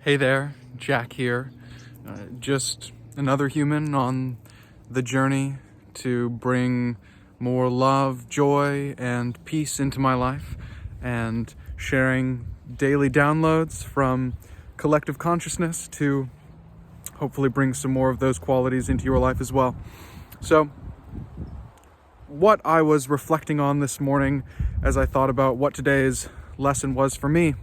Hey there, Jack here. Just another human on the journey to bring more love, joy, and peace into my life, and sharing daily downloads from collective consciousness to hopefully bring some more of those qualities into your life as well. So, what I was reflecting on this morning as I thought about what today's lesson was for me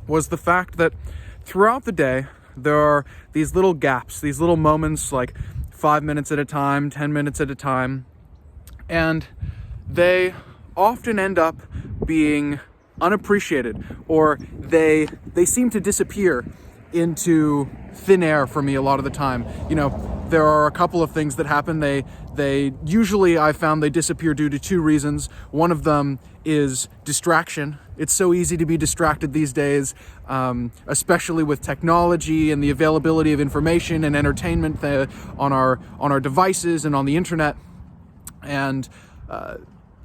was the fact that throughout the day, there are these little gaps, these little moments, like 5 minutes at a time, 10 minutes at a time, and they often end up being unappreciated, or they seem to disappear into thin air for me a lot of the time. There are a couple of things that happen. They usually, I found, they disappear due to two reasons. One of them is distraction. It's so easy to be distracted these days, especially with technology and the availability of information and entertainment on our devices and on the internet. And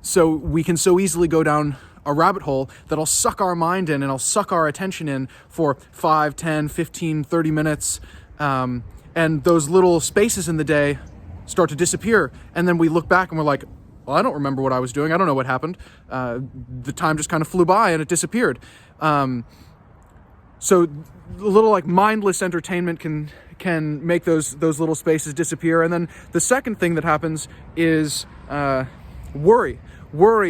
so we can so easily go down a rabbit hole that'll suck our mind in and it'll suck our attention in for 5, 10, 15, 30 minutes. And those little spaces in the day start to disappear. And then we look back and we're like, well, I don't remember what I was doing. I don't know what happened. The time just kind of flew by and it disappeared. So a little like mindless entertainment can make those little spaces disappear. And then the second thing that happens is worry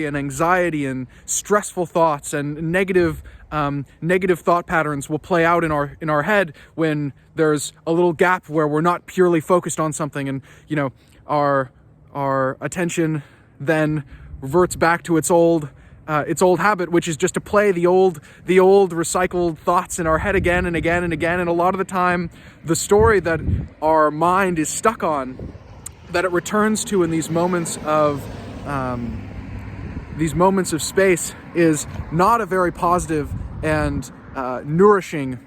and anxiety and stressful thoughts and negative thought patterns will play out in our head when there's a little gap where we're not purely focused on something, and our attention then reverts back to its old habit, which is just to play the old recycled thoughts in our head again and again and again. And a lot of the time, the story that our mind is stuck on, that it returns to in these moments of space, is not a very positive and nourishing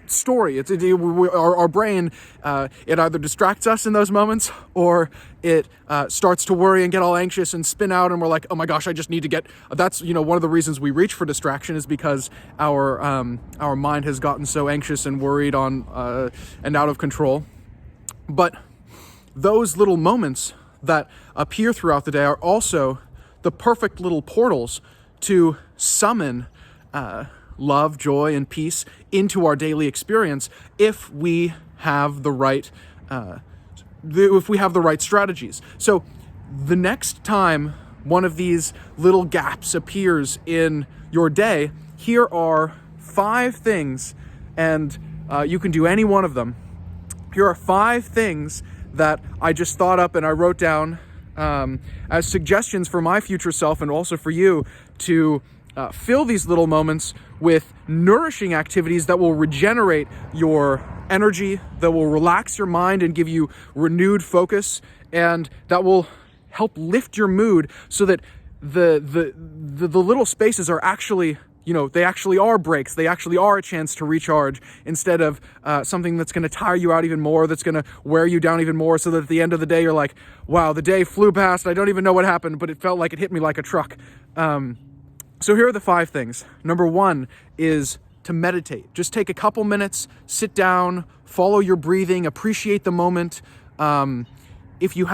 story. Our brain, it either distracts us in those moments, or it starts to worry and get all anxious and spin out, and we're like, oh my gosh, I just need to get. That's one of the reasons we reach for distraction, is because our mind has gotten so anxious and worried and out of control. But those little moments that appear throughout the day are also the perfect little portals to summon love, joy, and peace into our daily experience if we have the right strategies. So the next time one of these little gaps appears in your day, here are 5 things, and you can do any one of them. Here are 5 things that I just thought up and I wrote down as suggestions for my future self, and also for you to fill these little moments with nourishing activities that will regenerate your energy, that will relax your mind and give you renewed focus, and that will help lift your mood, so that the little spaces are actually, they actually are breaks. They actually are a chance to recharge, instead of something that's going to tire you out even more, that's going to wear you down even more, so that at the end of the day, you're like, wow, the day flew past. I don't even know what happened, but it felt like it hit me like a truck. So here are the 5 things. Number 1 is to meditate. Just take a couple minutes, sit down, follow your breathing, appreciate the moment. If you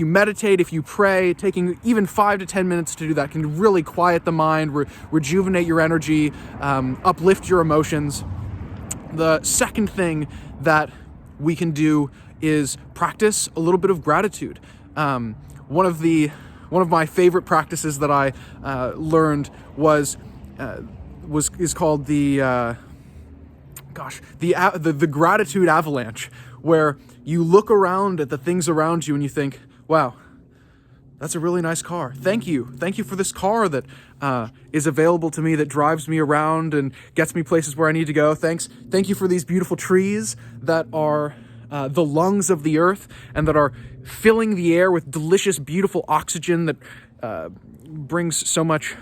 meditate, if you pray, taking even 5 to 10 minutes to do that can really quiet the mind, rejuvenate your energy, uplift your emotions. The second thing that we can do is practice a little bit of gratitude. One of my favorite practices that I learned is called the gratitude avalanche, where you look around at the things around you and you think, wow, that's a really nice car. Thank you for this car that is available to me, that drives me around and gets me places where I need to go. Thank you for these beautiful trees that are the lungs of the earth, and that are filling the air with delicious, beautiful oxygen that brings so much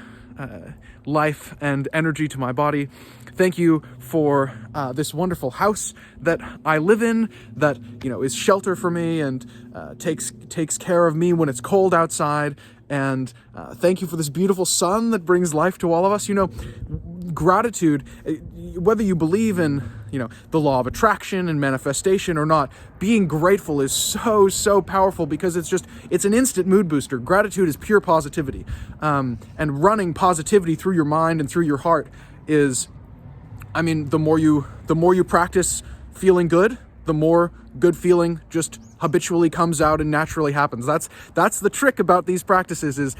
life and energy to my body. Thank you for this wonderful house that I live in, that is shelter for me and takes care of me when it's cold outside. And thank you for this beautiful sun that brings life to all of us. gratitude, whether you believe in, the law of attraction and manifestation or not, being grateful is so, so powerful because it's an instant mood booster. Gratitude is pure positivity. And running positivity through your mind and through your heart is, the more you practice feeling good, the more good feeling just habitually comes out and naturally happens. That's the trick about these practices is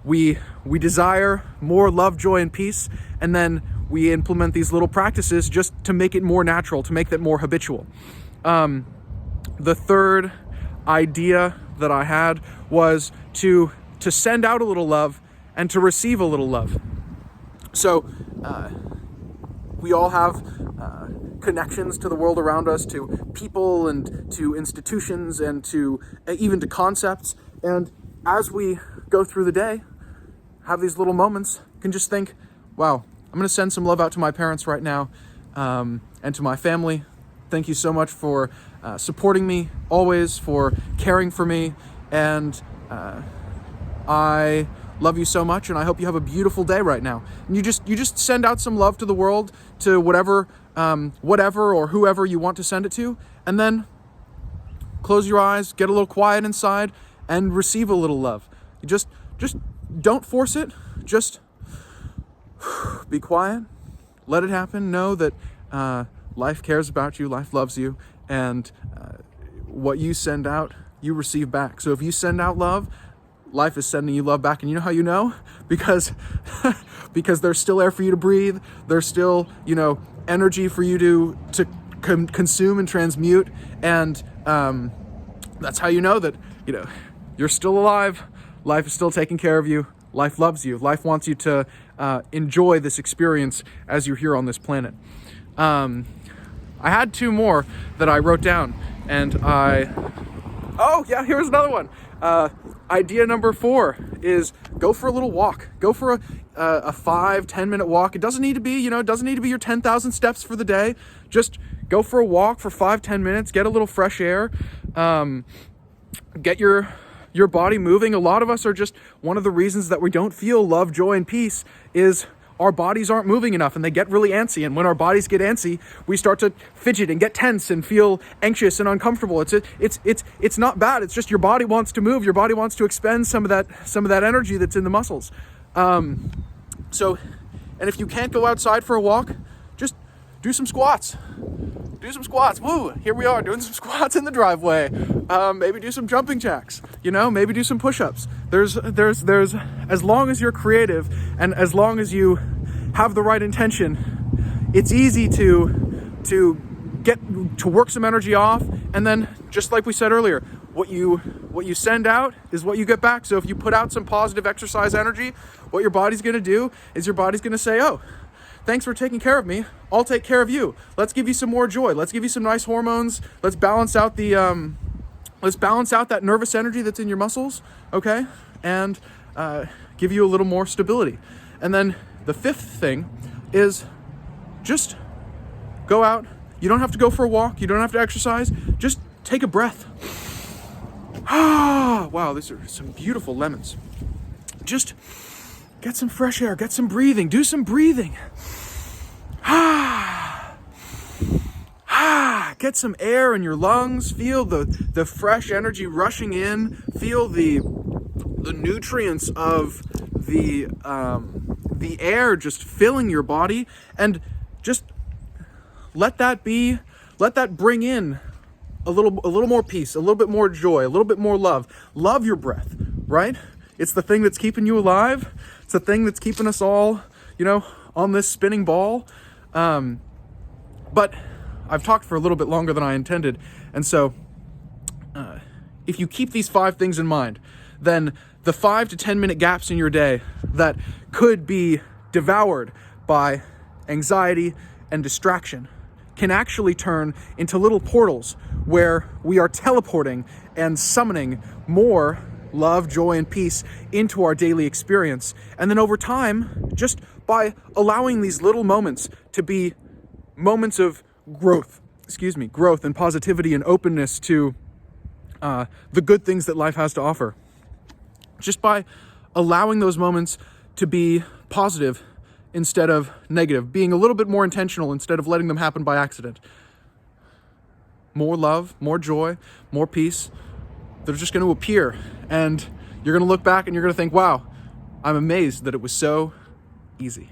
we desire more love, joy, and peace, and then we implement these little practices just to make it more natural, to make that more habitual. The third idea that I had was to send out a little love and to receive a little love. So we all have connections to the world around us, to people and to institutions and to even to concepts. And as we go through the day, have these little moments, you can just think, wow, I'm going to send some love out to my parents right now, and to my family. Thank you so much for supporting me always, for caring for me, and I love you so much, and I hope you have a beautiful day right now. And you just send out some love to the world, to whatever or whoever you want to send it to, and then close your eyes, get a little quiet inside, and receive a little love. You just don't force it. Just be quiet, let it happen. Know that life cares about you, life loves you, and what you send out, you receive back. So if you send out love, life is sending you love back. And you know how you know? Because there's still air for you to breathe. There's still, energy for you to consume and transmute. And that's how you know that, you're still alive. Life is still taking care of you. Life loves you. Life wants you to enjoy this experience as you're here on this planet. I had two more that I wrote down, and here's another one. Idea number 4 is go for a little walk. Go for a 5-10 minute walk. It doesn't need to be, your 10,000 steps for the day. Just go for a walk for 5-10 minutes. Get a little fresh air. Get your body moving. A lot of us are just, one of the reasons that we don't feel love, joy, and peace is our bodies aren't moving enough and they get really antsy. And when our bodies get antsy, we start to fidget and get tense and feel anxious and uncomfortable. It's not bad. It's just your body wants to move. Your body wants to expend some of that energy that's in the muscles. And if you can't go outside for a walk, just do some squats. Do some squats. Woo! Here we are doing some squats in the driveway. Maybe do some jumping jacks. Maybe do some push-ups. There's as long as you're creative and as long as you have the right intention, it's easy to get to work some energy off. And then, just like we said earlier, what you send out is what you get back. So if you put out some positive exercise energy, what your body's going to do is your body's going to say, oh, thanks for taking care of me. I'll take care of you. Let's give you some more joy. Let's give you some nice hormones. Let's balance out that nervous energy that's in your muscles, okay? And give you a little more stability. And then the 5th thing is just go out. You don't have to go for a walk. You don't have to exercise. Just take a breath. Wow, these are some beautiful lemons. Just get some fresh air, get some breathing, do some breathing. Get some air in your lungs, feel the fresh energy rushing in, feel the nutrients of the air just filling your body, and just let that bring in a little more peace, a little bit more joy, a little bit more love. Love your breath, right? It's the thing that's keeping you alive. It's the thing that's keeping us all, on this spinning ball. But I've talked for a little bit longer than I intended. And so if you keep these 5 things in mind, then the 5 to 10 minute gaps in your day that could be devoured by anxiety and distraction can actually turn into little portals where we are teleporting and summoning more love, joy, and peace into our daily experience. And then over time, just by allowing these little moments to be moments of growth and positivity and openness to the good things that life has to offer. Just by allowing those moments to be positive instead of negative, being a little bit more intentional instead of letting them happen by accident. More love, more joy, more peace. They're just going to appear, and you're going to look back and you're going to think, wow, I'm amazed that it was so easy.